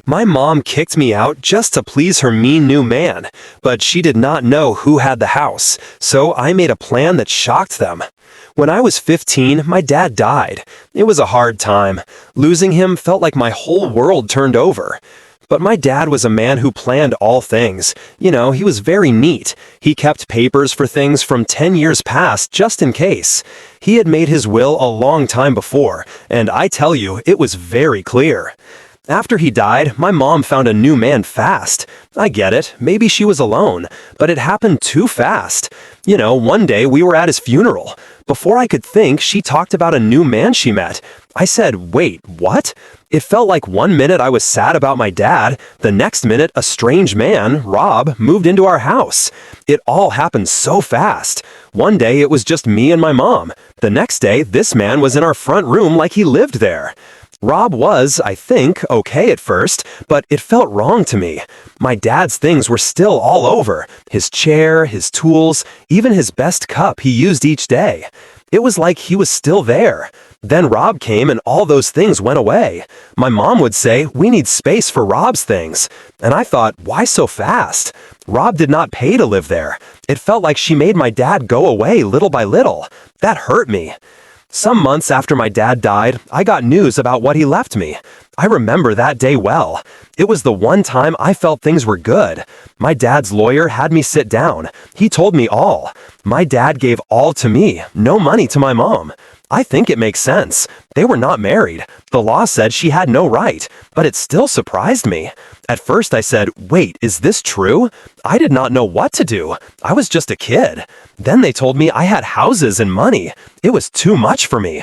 My mom kicked me out just to please her mean new man, but she did not know who had the house, so I made a plan that shocked them. When I was 15, my dad died. It was a hard time. Losing him felt like my whole world turned over. But my dad was a man who planned all things. He was very neat. He kept papers for things from 10 years past just in case. He had made his will a long time before, and I tell you, it was very clear. After he died, my mom found a new man fast. I get it, maybe she was alone, but it happened too fast. One day we were at his funeral. Before I could think, she talked about a new man she met. I said, wait, what? It felt like one minute I was sad about my dad, the next minute a strange man, Rob, moved into our house. It all happened so fast. One day it was just me and my mom. The next day, this man was in our front room like he lived there. Rob was, I think, okay at first, but it felt wrong to me. My dad's things were still all over. His chair, his tools, even his best cup he used each day. It was like he was still there. Then Rob came and all those things went away. My mom would say, we need space for Rob's things. And I thought, why so fast? Rob did not pay to live there. It felt like she made my dad go away little by little. That hurt me. Some months after my dad died, I got news about what he left me. I remember that day well. It was the one time I felt things were good. My dad's lawyer had me sit down. He told me all. My dad gave all to me, no money to my mom. I think it makes sense. They were not married. The law said she had no right, but it still surprised me. At first I said, wait, is this true? I did not know what to do. I was just a kid. Then they told me I had houses and money. It was too much for me.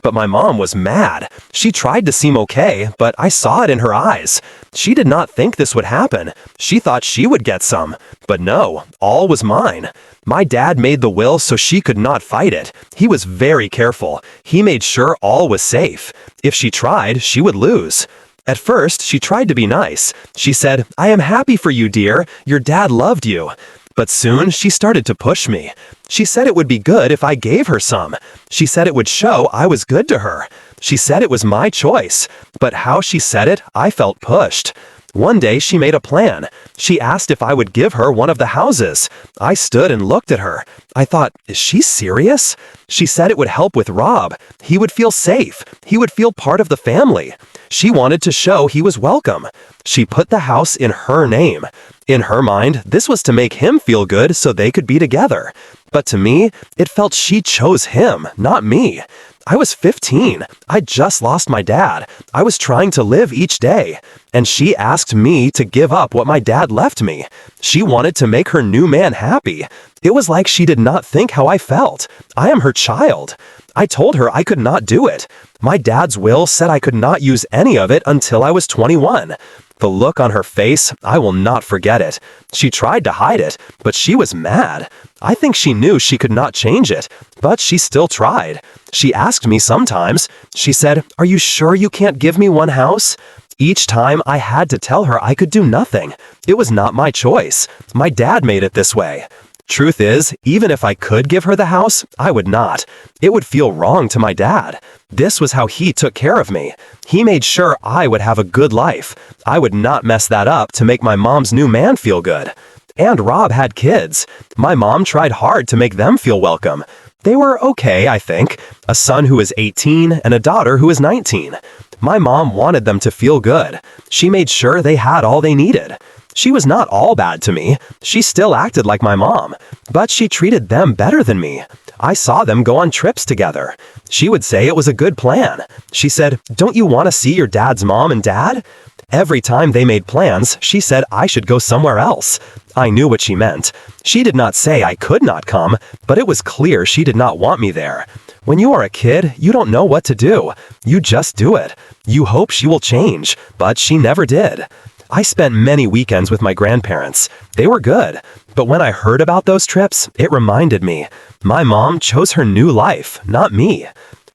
But my mom was mad. She tried to seem okay, but I saw it in her eyes. She did not think this would happen. She thought she would get some. But no, all was mine. My dad made the will so she could not fight it. He was very careful. He made sure all was safe. If she tried, she would lose. At first, she tried to be nice. She said, I am happy for you, dear. Your dad loved you. But soon, she started to push me. She said it would be good if I gave her some. She said it would show I was good to her. She said it was my choice. But how she said it, I felt pushed. One day she made a plan. She asked if I would give her one of the houses. I stood and looked at her. I thought, is she serious? She said it would help with Rob. He would feel safe. He would feel part of the family. She wanted to show he was welcome. She put the house in her name. In her mind, this was to make him feel good so they could be together. But to me, it felt she chose him, not me. I was 15. I just lost my dad. I was trying to live each day. And she asked me to give up what my dad left me. She wanted to make her new man happy. It was like she did not think how I felt. I am her child. I told her I could not do it. My dad's will said I could not use any of it until I was 21. The look on her face, I will not forget it. She tried to hide it, but she was mad. I think she knew she could not change it, but she still tried. She asked me sometimes. She said, are you sure you can't give me one house? Each time I had to tell her I could do nothing. It was not my choice. My dad made it this way. Truth is, even if I could give her the house, I would not. It would feel wrong to my dad. This was how he took care of me. He made sure I would have a good life. I would not mess that up to make my mom's new man feel good. And Rob had kids. My mom tried hard to make them feel welcome. They were okay, I think. A son who is 18 and a daughter who is 19. My mom wanted them to feel good. She made sure they had all they needed. She was not all bad to me. She still acted like my mom, but she treated them better than me. I saw them go on trips together. She would say it was a good plan. She said, don't you want to see your dad's mom and dad? Every time they made plans, she said I should go somewhere else. I knew what she meant. She did not say I could not come, but it was clear she did not want me there. When you are a kid, you don't know what to do. You just do it. You hope she will change, but she never did. I spent many weekends with my grandparents. They were good. But when I heard about those trips, it reminded me. My mom chose her new life, not me.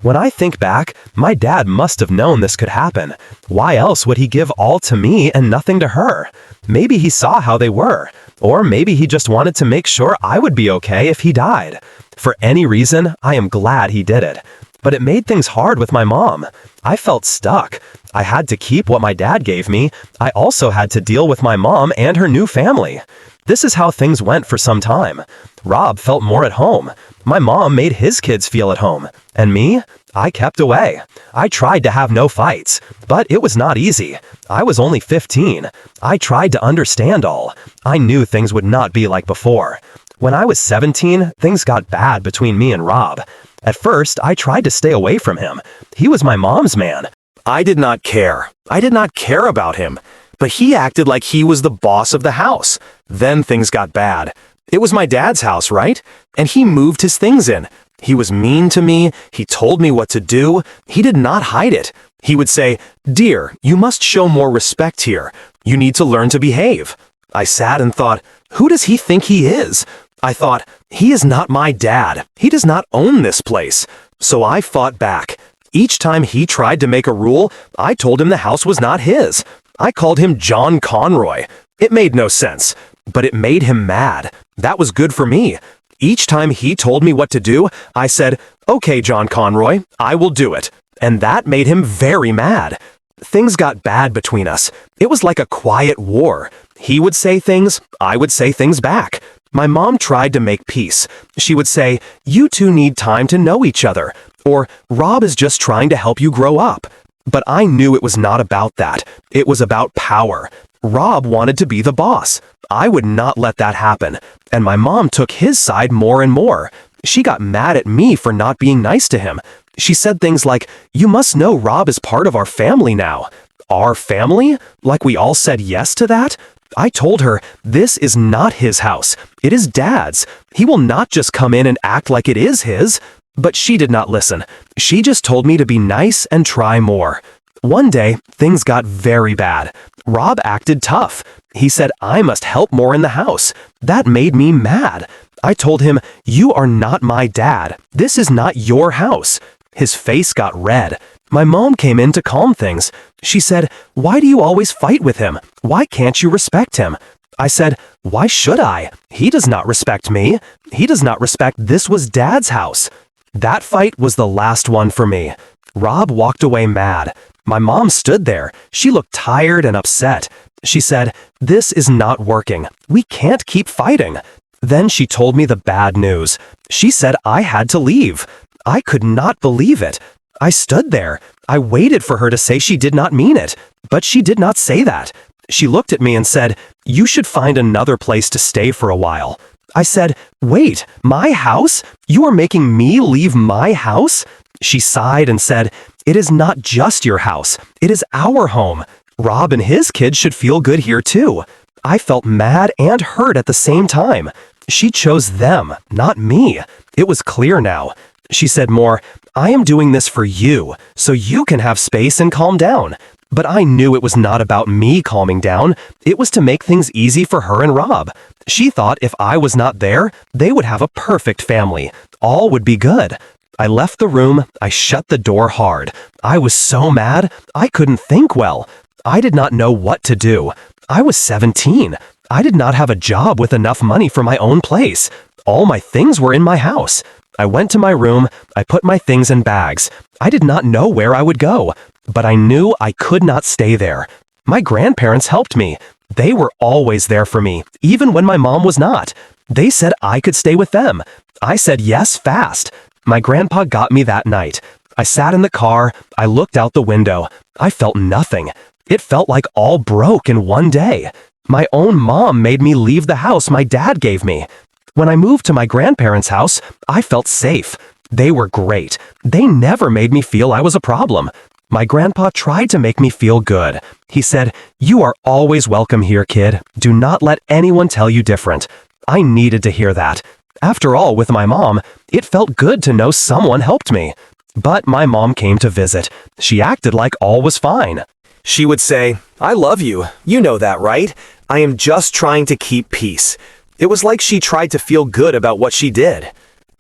When I think back, my dad must have known this could happen. Why else would he give all to me and nothing to her? Maybe he saw how they were. Or maybe he just wanted to make sure I would be okay if he died. For any reason, I am glad he did it. but it made things hard with my mom. I felt stuck. I had to keep what my dad gave me. I also had to deal with my mom and her new family. This is how things went for some time. Rob felt more at home. My mom made his kids feel at home. And me? I kept away. I tried to have no fights, but it was not easy. I was only 15. I tried to understand all. I knew things would not be like before. When I was 17, things got bad between me and Rob. At first, I tried to stay away from him. He was my mom's man. I did not care. I did not care about him. But he acted like he was the boss of the house. Then things got bad. It was my dad's house, right? And he moved his things in. He was mean to me. He told me what to do. He did not hide it. He would say, "Dear, you must show more respect here. You need to learn to behave." I sat and thought, who does he think he is? I thought, he is not my dad. He does not own this place. So I fought back. Each time he tried to make a rule, I told him the house was not his. I called him John Conroy. It made no sense, but it made him mad. That was good for me. Each time he told me what to do, I said, "Okay, John Conroy, I will do it." And that made him very mad. Things got bad between us. It was like a quiet war. He would say things, I would say things back. My mom tried to make peace. She would say, "You two need time to know each other," or "Rob is just trying to help you grow up." But I knew it was not about that. It was about power. Rob wanted to be the boss. I would not let that happen. And my mom took his side more and more. She got mad at me for not being nice to him. She said things like, "You must know Rob is part of our family now." Our family? Like we all said yes to that? I told her, this is not his house. It is Dad's. He will not just come in and act like it is his. But she did not listen. She just told me to be nice and try more. One day, things got very bad. Rob acted tough. He said I must help more in the house. That made me mad. I told him, "You are not my dad. This is not your house." His face got red. My mom came in to calm things. She said, "Why do you always fight with him? Why can't you respect him?" I said, "Why should I? He does not respect me. He does not respect this was Dad's house." That fight was the last one for me. Rob walked away mad. My mom stood there. She looked tired and upset. She said, "This is not working. We can't keep fighting." Then she told me the bad news. She said I had to leave. I could not believe it. I stood there. I waited for her to say she did not mean it, but she did not say that. She looked at me and said, "You should find another place to stay for a while." I said, "Wait, my house? You are making me leave my house?" She sighed and said, "It is not just your house. It is our home. Rob and his kids should feel good here too." I felt mad and hurt at the same time. She chose them, not me. It was clear now. She said more, "I am doing this for you, so you can have space and calm down." But I knew it was not about me calming down. It was to make things easy for her and Rob. She thought if I was not there, they would have a perfect family. All would be good. I left the room. I shut the door hard. I was so mad, I couldn't think well. I did not know what to do. I was 17. I did not have a job with enough money for my own place. All my things were in my house. I went to my room. I put my things in bags. I did not know where I would go, but I knew I could not stay there. My grandparents helped me. They were always there for me, even when my mom was not. They said I could stay with them. I said yes fast. My grandpa got me that night. I sat in the car. I looked out the window. I felt nothing. It felt like all broke in one day. My own mom made me leave the house my dad gave me. When I moved to my grandparents' house, I felt safe. They were great. They never made me feel I was a problem. My grandpa tried to make me feel good. He said, "You are always welcome here, kid. Do not let anyone tell you different." I needed to hear that. After all, with my mom, it felt good to know someone helped me. But my mom came to visit. She acted like all was fine. She would say, "I love you. You know that, right? I am just trying to keep peace." It was like she tried to feel good about what she did.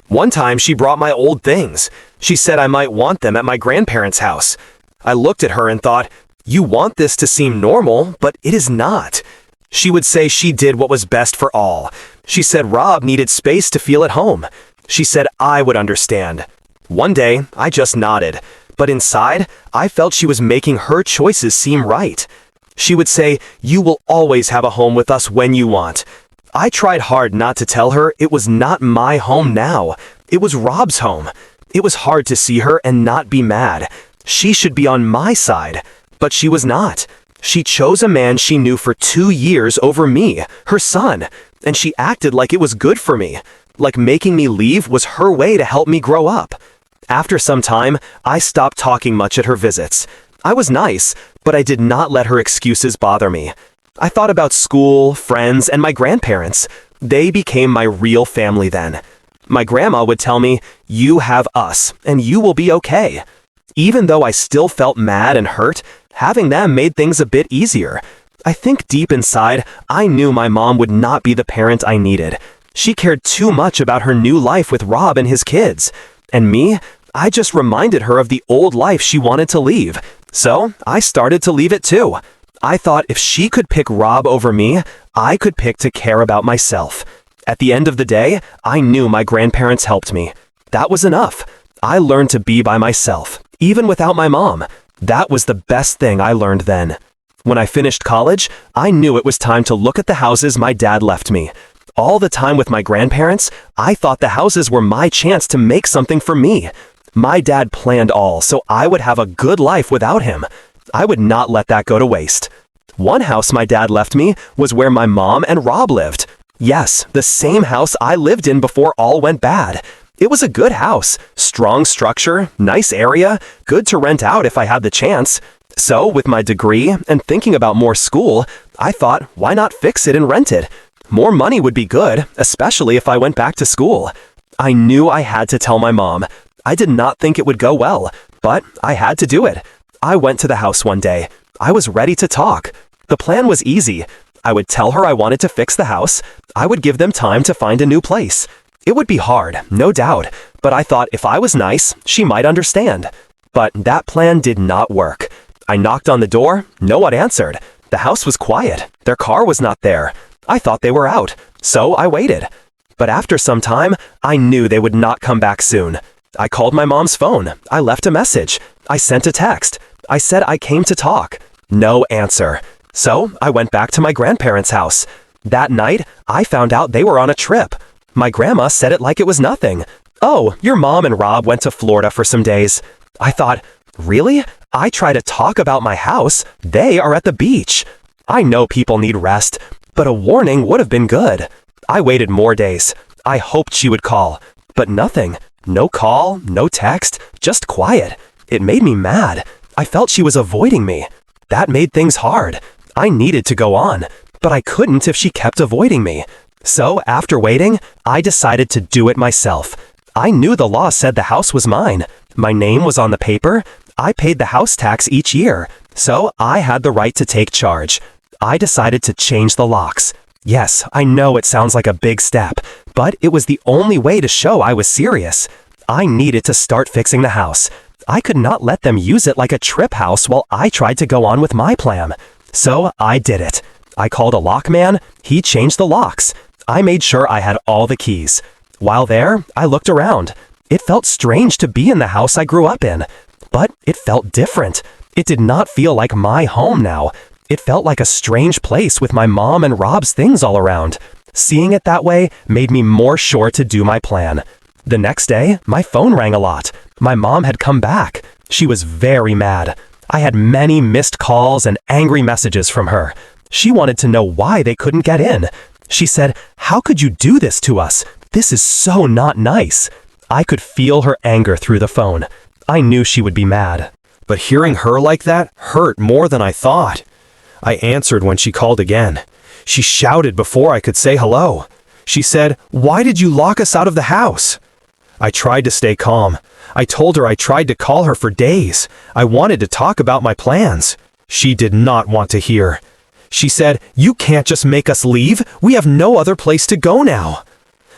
One time she brought my old things. She said I might want them at my grandparents' house. I looked at her and thought, "You want this to seem normal, but it is not." She would say she did what was best for all. She said Rob needed space to feel at home. She said I would understand. One day, I just nodded, but inside, I felt she was making her choices seem right. She would say, "You will always have a home with us when you want." I tried hard not to tell her it was not my home now. It was Rob's home. It was hard to see her and not be mad. She should be on my side, but she was not. She chose a man she knew for 2 years over me, her son, and she acted like it was good for me, like making me leave was her way to help me grow up. After some time, I stopped talking much at her visits. I was nice, but I did not let her excuses bother me. I thought about school, friends, and my grandparents. They became my real family then. My grandma would tell me, "You have us, and you will be okay." Even though I still felt mad and hurt, having them made things a bit easier. I think deep inside, I knew my mom would not be the parent I needed. She cared too much about her new life with Rob and his kids. And me, I just reminded her of the old life she wanted to leave. So I started to leave it too. I thought if she could pick Rob over me, I could pick to care about myself. At the end of the day, I knew my grandparents helped me. That was enough. I learned to be by myself, even without my mom. That was the best thing I learned then. When I finished college, I knew it was time to look at the houses my dad left me. All the time with my grandparents, I thought the houses were my chance to make something for me. My dad planned all so I would have a good life without him. I would not let that go to waste. One house my dad left me was where my mom and Rob lived. Yes, the same house I lived in before all went bad. It was a good house, strong structure, nice area, good to rent out if I had the chance. So, with my degree and thinking about more school, I thought, why not fix it and rent it? More money would be good, especially if I went back to school. I knew I had to tell my mom. I did not think it would go well, but I had to do it. I went to the house one day. I was ready to talk. The plan was easy. I would tell her I wanted to fix the house. I would give them time to find a new place. It would be hard, no doubt, but I thought if I was nice, she might understand. But that plan did not work. I knocked on the door, no one answered. The house was quiet, their car was not there. I thought they were out, so I waited. But after some time, I knew they would not come back soon. I called my mom's phone, I left a message, I sent a text, I said I came to talk. No answer. So I went back to my grandparents' house. That night, I found out they were on a trip. My grandma said it like it was nothing. "Oh, your mom and Rob went to Florida for some days." I thought, really? I try to talk about my house. They are at the beach. I know people need rest, but a warning would have been good. I waited more days. I hoped she would call, but nothing. No call, no text, just quiet. It made me mad. I felt she was avoiding me. That made things hard. I needed to go on, but I couldn't if she kept avoiding me. So, after waiting, I decided to do it myself. I knew the law said the house was mine. My name was on the paper. I paid the house tax each year, so I had the right to take charge. I decided to change the locks. Yes, I know it sounds like a big step, but it was the only way to show I was serious. I needed to start fixing the house. I could not let them use it like a trip house while I tried to go on with my plan. So I did it. I called a lockman. He changed the locks. I made sure I had all the keys. While there, I looked around. It felt strange to be in the house I grew up in, but it felt different. It did not feel like my home now. It felt like a strange place with my mom and Rob's things all around. Seeing it that way made me more sure to do my plan. The next day, my phone rang a lot. My mom had come back. She was very mad. I had many missed calls and angry messages from her. She wanted to know why they couldn't get in. She said, "How could you do this to us? This is so not nice." I could feel her anger through the phone. I knew she would be mad. But hearing her like that hurt more than I thought. I answered when she called again. She shouted before I could say hello. She said, "Why did you lock us out of the house?" I tried to stay calm. I told her I tried to call her for days. I wanted to talk about my plans. She did not want to hear. She said, "You can't just make us leave. We have no other place to go now."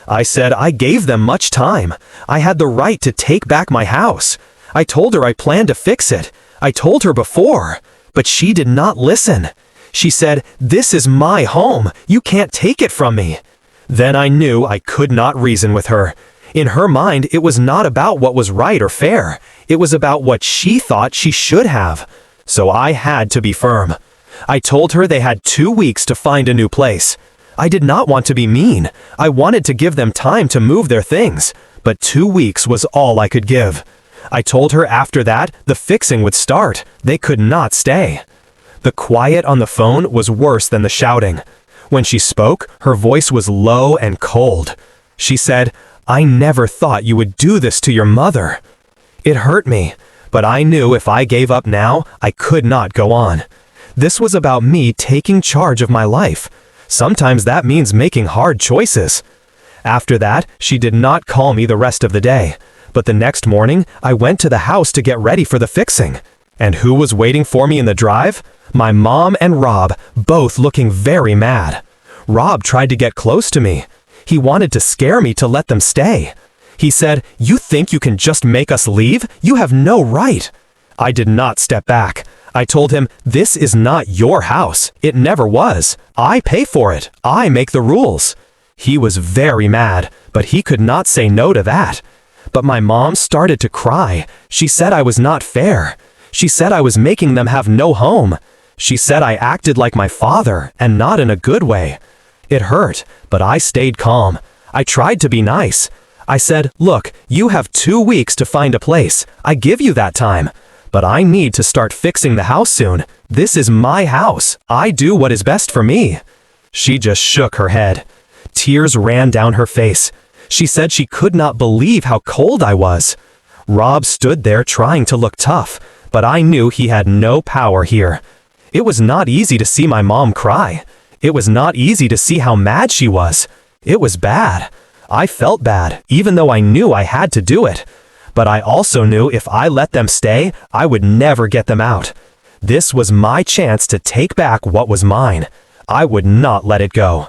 I said I gave them much time. I had the right to take back my house. I told her I planned to fix it. I told her before, but she did not listen. She said, "This is my home. You can't take it from me." Then I knew I could not reason with her. In her mind, it was not about what was right or fair. It was about what she thought she should have. So I had to be firm. I told her they had 2 weeks to find a new place. I did not want to be mean. I wanted to give them time to move their things. But 2 weeks was all I could give. I told her after that, the fixing would start. They could not stay. The quiet on the phone was worse than the shouting. When she spoke, her voice was low and cold. She said, "I never thought you would do this to your mother." It hurt me, but I knew if I gave up now, I could not go on. This was about me taking charge of my life. Sometimes that means making hard choices. After that, she did not call me the rest of the day. But the next morning, I went to the house to get ready for the fixing. And who was waiting for me in the drive? My mom and Rob, both looking very mad. Rob tried to get close to me. He wanted to scare me to let them stay. He said, "You think you can just make us leave? You have no right." I did not step back. I told him, "This is not your house. It never was. I pay for it. I make the rules." He was very mad, but he could not say no to that. But my mom started to cry. She said I was not fair. She said I was making them have no home. She said I acted like my father, and not in a good way. It hurt, but I stayed calm. I tried to be nice. I said, "Look, you have 2 weeks to find a place. I give you that time. But I need to start fixing the house soon. This is my house. I do what is best for me." She just shook her head. Tears ran down her face. She said she could not believe how cold I was. Rob stood there trying to look tough, but I knew he had no power here. It was not easy to see my mom cry. It was not easy to see how mad she was. It was bad. I felt bad, even though I knew I had to do it. But I also knew if I let them stay, I would never get them out. This was my chance to take back what was mine. I would not let it go.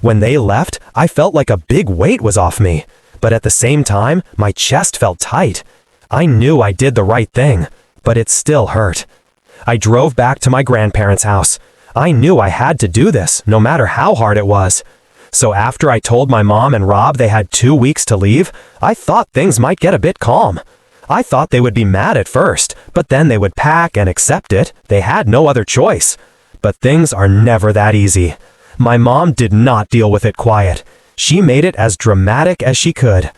When they left, I felt like a big weight was off me. But at the same time, my chest felt tight. I knew I did the right thing, but it still hurt. I drove back to my grandparents' house. I knew I had to do this, no matter how hard it was. So after I told my mom and Rob they had 2 weeks to leave, I thought things might get a bit calm. I thought they would be mad at first, but then they would pack and accept it. They had no other choice. But things are never that easy. My mom did not deal with it quiet. She made it as dramatic as she could.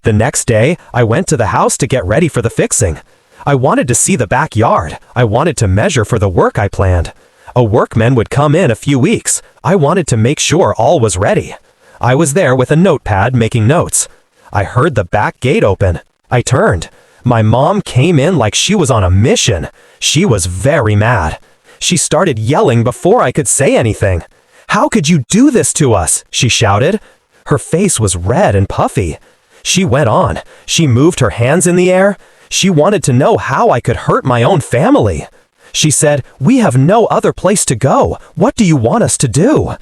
The next day, I went to the house to get ready for the fixing. I wanted to see the backyard. I wanted to measure for the work I planned. A workman would come in a few weeks. I wanted to make sure all was ready. I was there with a notepad making notes. I heard the back gate open. I turned. My mom came in like she was on a mission. She was very mad. She started yelling before I could say anything. "How could you do this to us?" she shouted. Her face was red and puffy. She went on. She moved her hands in the air. She wanted to know how I could hurt my own family. She said, "We have no other place to go. What do you want us to do?"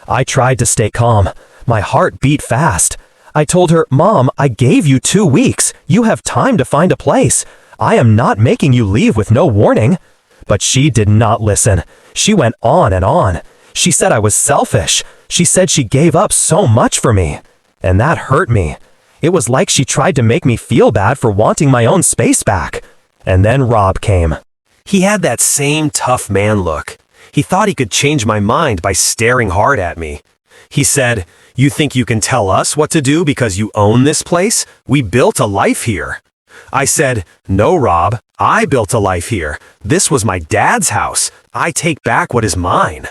I tried to stay calm. My heart beat fast. I told her, "Mom, I gave you 2 weeks. You have time to find a place. I am not making you leave with no warning." But she did not listen. She went on and on. She said I was selfish. She said she gave up so much for me. And that hurt me. It was like she tried to make me feel bad for wanting my own space back. And then Rob came. He had that same tough man look. He thought he could change my mind by staring hard at me. He said, "You think you can tell us what to do because you own this place? We built a life here." I said, "No, Rob, I built a life here. This was my dad's house. I take back what is mine."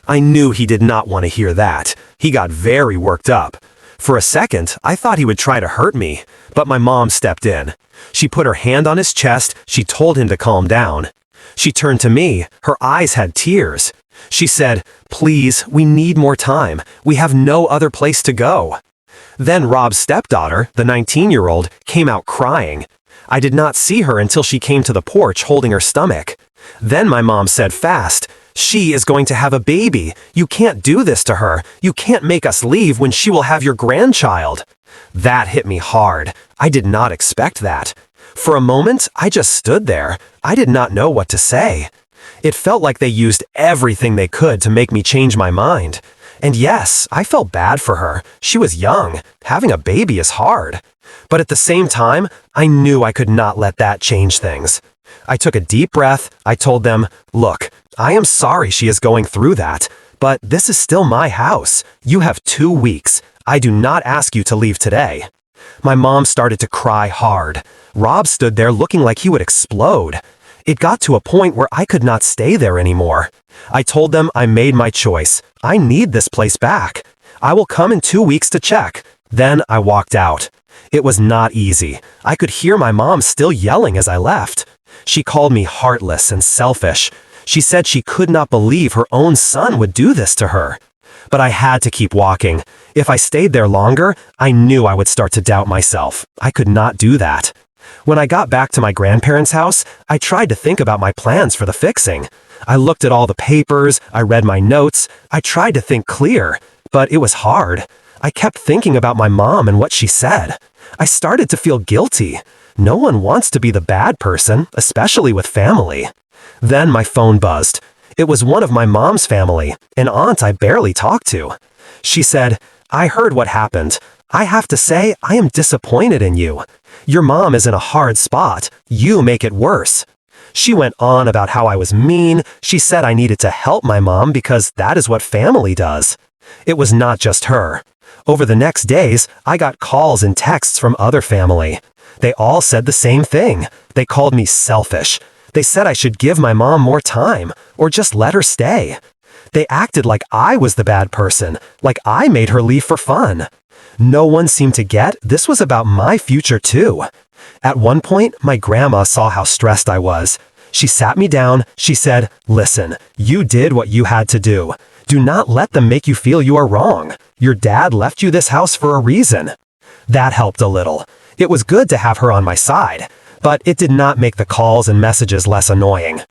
I knew he did not want to hear that. He got very worked up. For a second, I thought he would try to hurt me, but my mom stepped in. She put her hand on his chest. She told him to calm down. She turned to me. Her eyes had tears. She said, "Please, we need more time. We have no other place to go." Then Rob's stepdaughter, the 19-year-old, came out crying. I did not see her until she came to the porch holding her stomach. Then my mom said fast, "She is going to have a baby. You can't do this to her. You can't make us leave when she will have your grandchild." That hit me hard. I did not expect that. For a moment, I just stood there. I did not know what to say. It felt like they used everything they could to make me change my mind. And yes, I felt bad for her. She was young. Having a baby is hard. But at the same time, I knew I could not let that change things. I took a deep breath. I told them, "Look, I am sorry she is going through that, but this is still my house. You have 2 weeks. I do not ask you to leave today." My mom started to cry hard. Rob stood there looking like he would explode. It got to a point where I could not stay there anymore. I told them I made my choice. I need this place back. I will come in 2 weeks to check. Then I walked out. It was not easy. I could hear my mom still yelling as I left. She called me heartless and selfish. She said she could not believe her own son would do this to her. But I had to keep walking. If I stayed there longer, I knew I would start to doubt myself. I could not do that. When I got back to my grandparents' house, I tried to think about my plans for the fixing. I looked at all the papers, I read my notes, I tried to think clear, but it was hard. I kept thinking about my mom and what she said. I started to feel guilty. No one wants to be the bad person, especially with family. Then my phone buzzed. It was one of my mom's family, an aunt I barely talked to. She said, "I heard what happened. I have to say, I am disappointed in you. Your mom is in a hard spot. You make it worse." She went on about how I was mean. She said I needed to help my mom because that is what family does. It was not just her. Over the next days, I got calls and texts from other family. They all said the same thing. They called me selfish. They said I should give my mom more time, or just let her stay. They acted like I was the bad person, like I made her leave for fun. No one seemed to get this was about my future too. At one point, my grandma saw how stressed I was. She sat me down. She said, "Listen, you did what you had to do. Do not let them make you feel you are wrong. Your dad left you this house for a reason." That helped a little. It was good to have her on my side, but it did not make the calls and messages less annoying.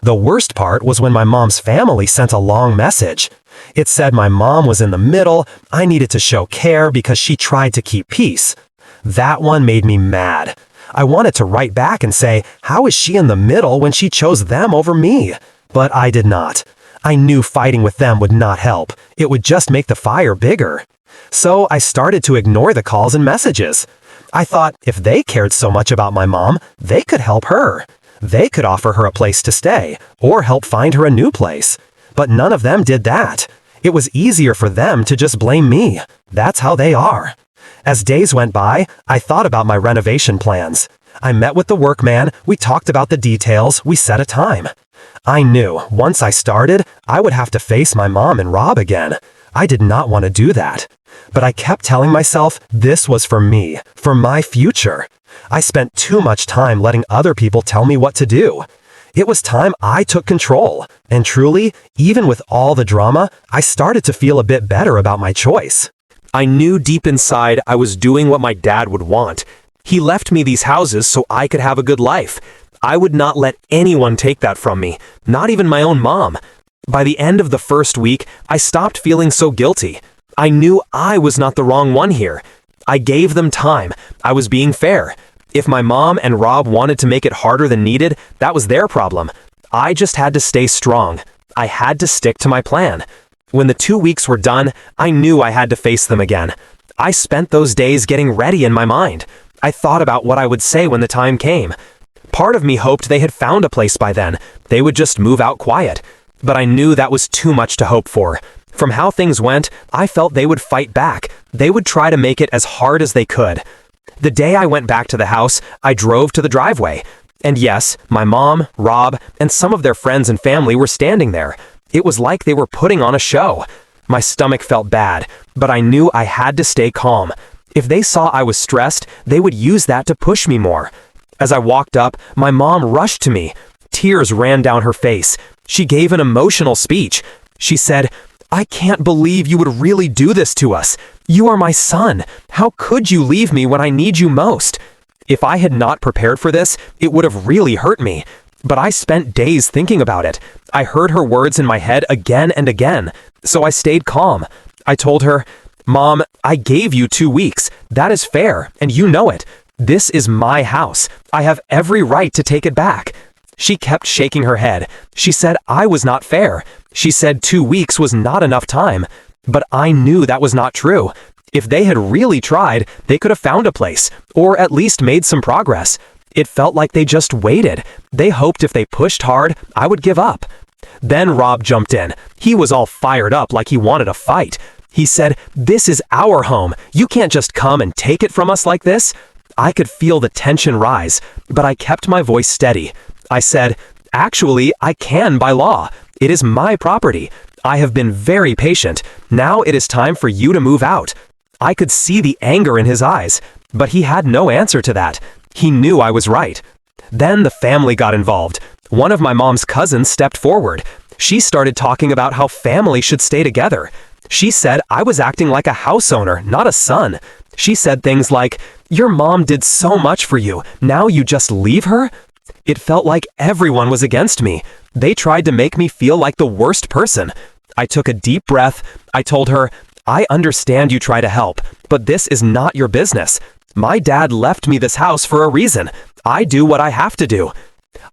The worst part was when my mom's family sent a long message. It said my mom was in the middle. I needed to show care because she tried to keep peace. That one made me mad. I wanted to write back and say, how is she in the middle when she chose them over me? But I did not. I knew fighting with them would not help. It would just make the fire bigger. So I started to ignore the calls and messages. I thought if they cared so much about my mom, they could help her. They could offer her a place to stay, or help find her a new place. But none of them did that. It was easier for them to just blame me. That's how they are. As days went by, I thought about my renovation plans. I met with the workman, we talked about the details, we set a time. I knew, once I started, I would have to face my mom and Rob again. I did not want to do that. But I kept telling myself this was for me, for my future. I spent too much time letting other people tell me what to do. It was time I took control. And truly, even with all the drama, I started to feel a bit better about my choice. I knew deep inside I was doing what my dad would want. He left me these houses so I could have a good life. I would not let anyone take that from me, not even my own mom. By the end of the first week, I stopped feeling so guilty. I knew I was not the wrong one here. I gave them time. I was being fair. If my mom and Rob wanted to make it harder than needed, that was their problem. I just had to stay strong. I had to stick to my plan. When the 2 weeks were done, I knew I had to face them again. I spent those days getting ready in my mind. I thought about what I would say when the time came. Part of me hoped they had found a place by then. They would just move out quiet. But I knew that was too much to hope for. From how things went, I felt they would fight back. They would try to make it as hard as they could. The day I went back to the house, I drove to the driveway. And yes, my mom, Rob, and some of their friends and family were standing there. It was like they were putting on a show. My stomach felt bad, but I knew I had to stay calm. If they saw I was stressed, they would use that to push me more. As I walked up, my mom rushed to me. Tears ran down her face. She gave an emotional speech. She said, "I can't believe you would really do this to us. You are my son. How could you leave me when I need you most?" If I had not prepared for this, it would have really hurt me. But I spent days thinking about it. I heard her words in my head again and again, so I stayed calm. I told her, "Mom, I gave you 2 weeks. That is fair, and you know it. This is my house. I have every right to take it back." She kept shaking her head. She said I was not fair. She said 2 weeks was not enough time. But I knew that was not true. If they had really tried, they could have found a place, or at least made some progress. It felt like they just waited. They hoped if they pushed hard, I would give up. Then Rob jumped in. He was all fired up like he wanted a fight. He said, "This is our home. You can't just come and take it from us like this." I could feel the tension rise, but I kept my voice steady. I said, "Actually, I can by law. It is my property. I have been very patient. Now it is time for you to move out." I could see the anger in his eyes, but he had no answer to that. He knew I was right. Then the family got involved. One of my mom's cousins stepped forward. She started talking about how family should stay together. She said I was acting like a house owner, not a son. She said things like, "Your mom did so much for you. Now you just leave her?" It felt like everyone was against me. They tried to make me feel like the worst person. I took a deep breath. I told her, "I understand you try to help, but this is not your business. My dad left me this house for a reason. I do what I have to do."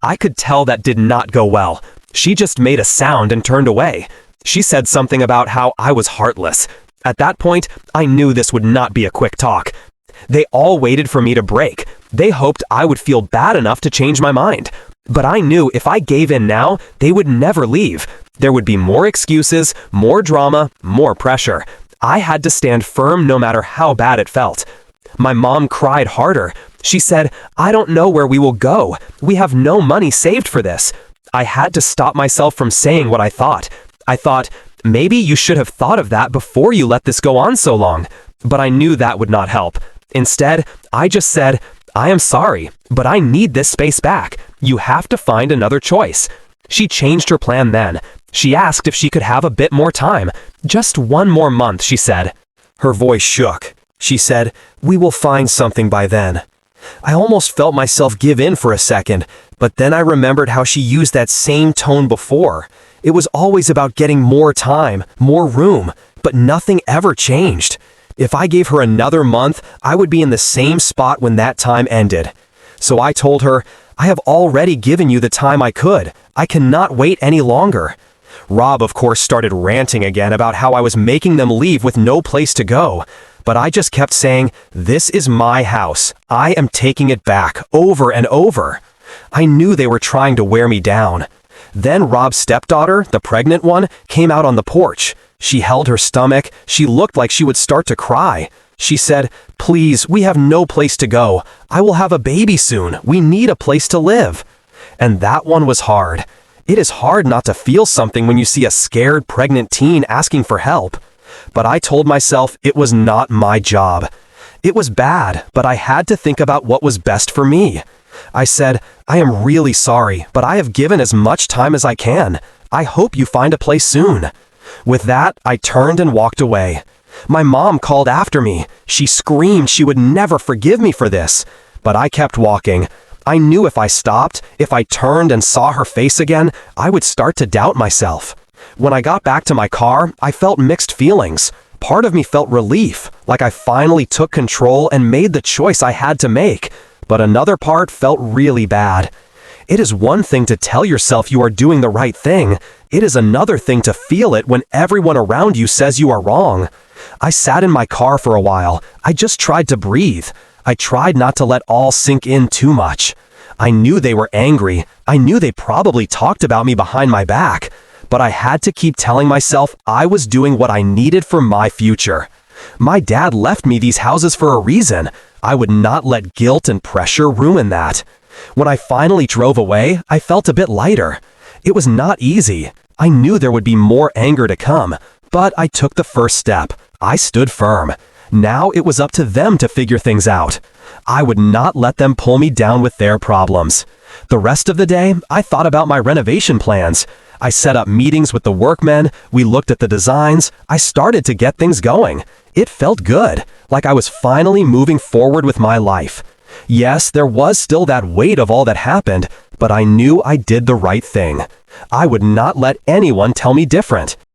I could tell that did not go well. She just made a sound and turned away. She said something about how I was heartless. At that point, I knew this would not be a quick talk. They all waited for me to break. They hoped I would feel bad enough to change my mind. But I knew if I gave in now, they would never leave. There would be more excuses, more drama, more pressure. I had to stand firm no matter how bad it felt. My mom cried harder. She said, "I don't know where we will go. We have no money saved for this." I had to stop myself from saying what I thought. I thought, maybe you should have thought of that before you let this go on so long. But I knew that would not help. Instead, I just said, "I am sorry, but I need this space back. You have to find another choice." She changed her plan then. She asked if she could have a bit more time. "Just one more month," she said. Her voice shook. She said, "We will find something by then." I almost felt myself give in for a second, but then I remembered how she used that same tone before. It was always about getting more time, more room, but nothing ever changed. If I gave her another month, I would be in the same spot when that time ended. So I told her, "I have already given you the time I could. I cannot wait any longer." Rob, of course, started ranting again about how I was making them leave with no place to go. But I just kept saying, "This is my house. I am taking it back," over and over. I knew they were trying to wear me down. Then Rob's stepdaughter, the pregnant one, came out on the porch. She held her stomach. She looked like she would start to cry. She said, "Please, we have no place to go. I will have a baby soon. We need a place to live." And that one was hard. It is hard not to feel something when you see a scared pregnant teen asking for help. But I told myself it was not my job. It was bad, but I had to think about what was best for me. I said, "I am really sorry, but I have given as much time as I can. I hope you find a place soon." With that, I turned and walked away. My mom called after me. She screamed she would never forgive me for this. But I kept walking. I knew if I stopped, if I turned and saw her face again, I would start to doubt myself. When I got back to my car, I felt mixed feelings. Part of me felt relief, like I finally took control and made the choice I had to make. But another part felt really bad. It is one thing to tell yourself you are doing the right thing. It is another thing to feel it when everyone around you says you are wrong. I sat in my car for a while. I just tried to breathe. I tried not to let all sink in too much. I knew they were angry. I knew they probably talked about me behind my back. But I had to keep telling myself I was doing what I needed for my future. My dad left me these houses for a reason. I would not let guilt and pressure ruin that. When I finally drove away, I felt a bit lighter. It was not easy. I knew there would be more anger to come, but I took the first step. I stood firm. Now it was up to them to figure things out. I would not let them pull me down with their problems. The rest of the day, I thought about my renovation plans. I set up meetings with the workmen. We looked at the designs. I started to get things going. It felt good, like I was finally moving forward with my life. Yes, there was still that weight of all that happened, but I knew I did the right thing. I would not let anyone tell me different.